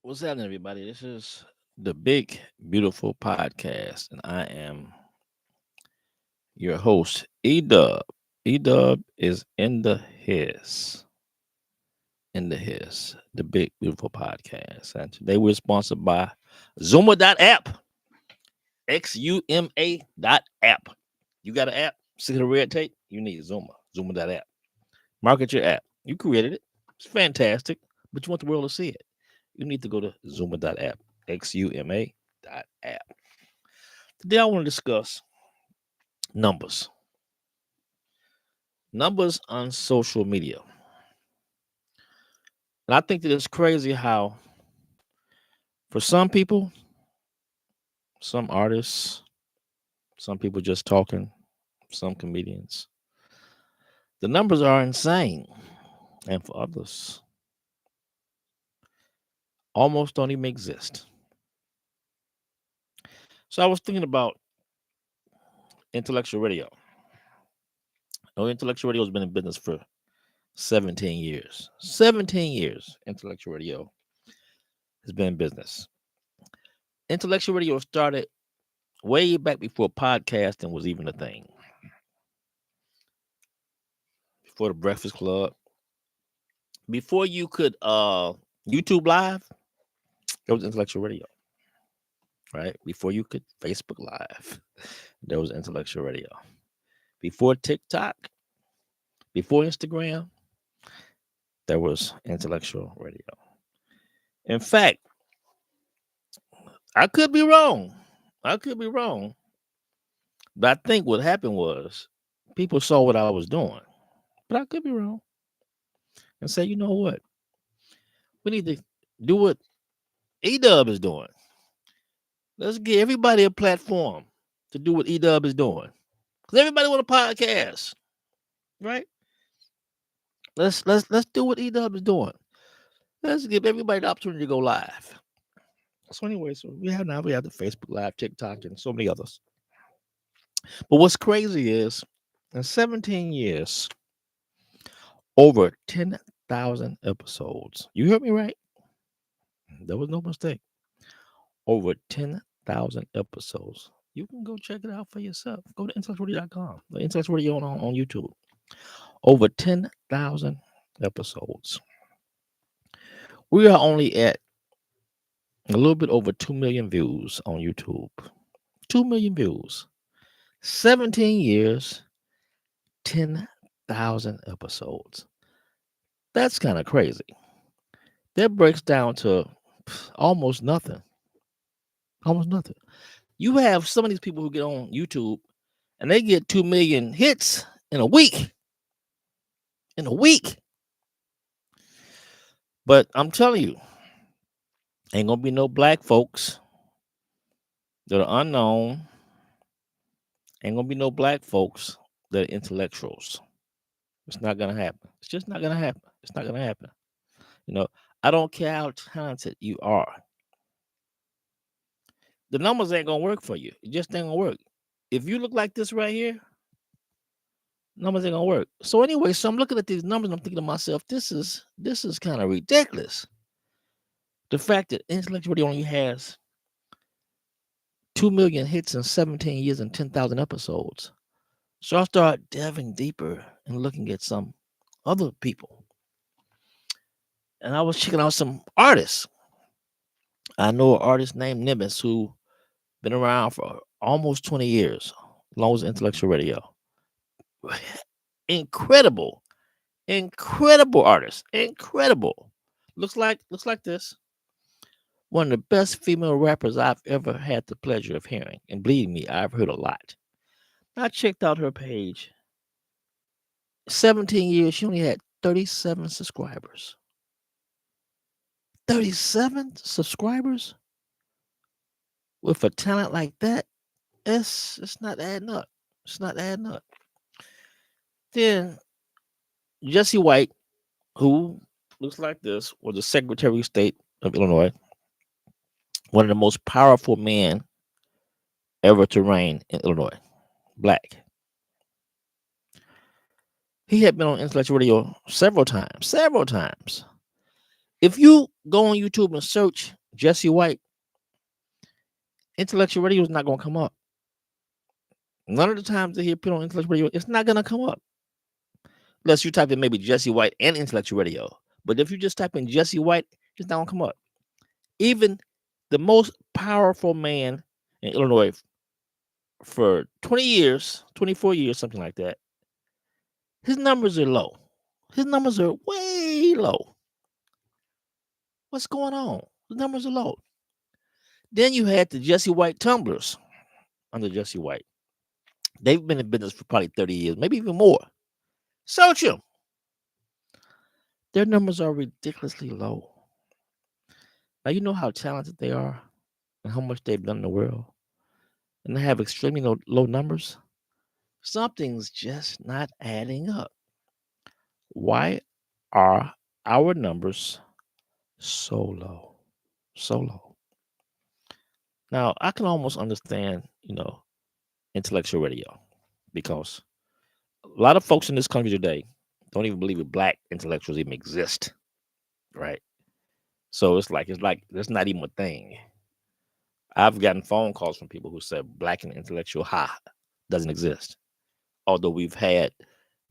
What's happening, everybody? This is the Big Beautiful Podcast, and I am your host, Edub. Edub is the Big Beautiful Podcast, and today we're sponsored by Zuma.app, XUMA.app. You got an app? Sick of the red tape? You need Zuma.app. Market your app. You created it. It's fantastic, but you want the world to see it. You need to go to Zuma.app, XUMA.app. Today I want to discuss numbers. Numbers on social media. And I think that it's crazy how for some people, some artists, some people just talking, some comedians, the numbers are insane. And for others, almost don't even exist. So I was thinking about intellectual radio. Intellectual radio has been in business for 17 years. 17 years, intellectual radio has been in business. Intellectual radio started way back before podcasting was even a thing. Before the Breakfast Club. Before you could YouTube Live, there was intellectual radio. Right? Before you could Facebook Live, there was intellectual radio. Before TikTok, before Instagram, there was intellectual radio. In fact, I could be wrong. But I think what happened was people saw what I was doing. But I could be wrong. And say, you know what? We need to do what Edub is doing. Let's give everybody a platform to do what Edub is doing. Because everybody want a podcast. Right? Let's do what Edub is doing. Let's give everybody the opportunity to go live. So anyway, we have the Facebook Live, TikTok, and so many others. But what's crazy is in 17 years, over 10,000 episodes. You heard me right? There was no mistake. Over 10,000 episodes. You can go check it out for yourself. Go to intellectualradio.com. The Intellect Radio on YouTube. Over 10,000 episodes. We are only at a little bit over 2 million views on YouTube. 2 million views. 17 years, 10,000 episodes. That's kind of crazy. That breaks down to almost nothing. Almost nothing. You have some of these people who get on YouTube and they get 2 million hits in a week. In a week. But I'm telling you, ain't gonna be no black folks that are unknown. Ain't gonna be no black folks that are intellectuals. It's not gonna happen. It's just not gonna happen. It's not gonna happen. You know, I don't care how talented you are. The numbers ain't gonna work for you. It just ain't gonna work. If you look like this right here, numbers ain't gonna work. So anyway, so I'm looking at these numbers and I'm thinking to myself, this is kind of ridiculous. The fact that intellectual radio only has 2 million hits in 17 years and 10,000 episodes. So I start delving deeper and looking at some other people. And I was checking out some artists. I know an artist named Nimbus who been around for almost 20 years, long as intellectual radio. Incredible artist. Incredible. Looks like this. One of the best female rappers I've ever had the pleasure of hearing. And believe me, I've heard a lot. I checked out her page. 17 years, she only had 37 subscribers. 37 subscribers? With a talent like that, it's not adding up. It's not adding up. Then Jesse White, who looks like this, was the Secretary of State of Illinois, one of the most powerful men ever to reign in Illinois, black. He had been on intellectual radio several times. If you go on YouTube and search Jesse White, intellectual radio is not going to come up. None of the times that he appeared on intellectual radio, it's not going to come up. Unless you type in maybe Jesse White and intellectual radio. But if you just type in Jesse White, it's not going to come up. Even the most powerful man in Illinois for 20 years, 24 years, something like that, his numbers are low. His numbers are way low. What's going on? The numbers are low. Then you had the Jesse White tumblers under Jesse White. They've been in business for probably 30 years, maybe even more. Search them. Their numbers are ridiculously low. Now, you know how talented they are and how much they've done in the world. And they have extremely low numbers. Something's just not adding up. Why are our numbers so low? So low. Now, I can almost understand, intellectual radio, because a lot of folks in this country today don't even believe that black intellectuals even exist, right? So it's like that's not even a thing. I've gotten phone calls from people who said black and intellectual doesn't exist. Although we've had,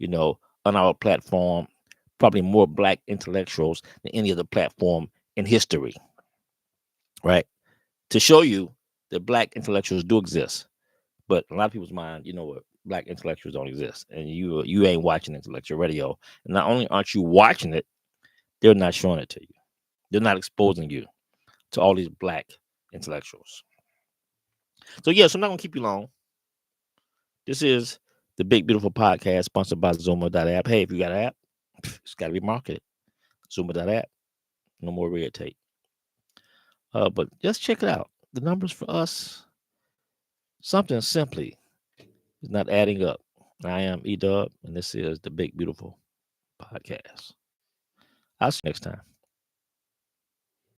on our platform, probably more black intellectuals than any other platform in history, right? To show you that black intellectuals do exist. But a lot of people's mind, what, black intellectuals don't exist. And you ain't watching intellectual radio. And not only aren't you watching it, they're not showing it to you. They're not exposing you to all these black intellectuals. So, yes, I'm not going to keep you long. This is the Big Beautiful Podcast sponsored by Zuma.app. Hey, if you got an app, it's got to be marketed. Zuma.app. No more red tape. But just check it out. The numbers for us, something simply is not adding up. I am E-Dub, and this is the Big Beautiful Podcast. I'll see you next time.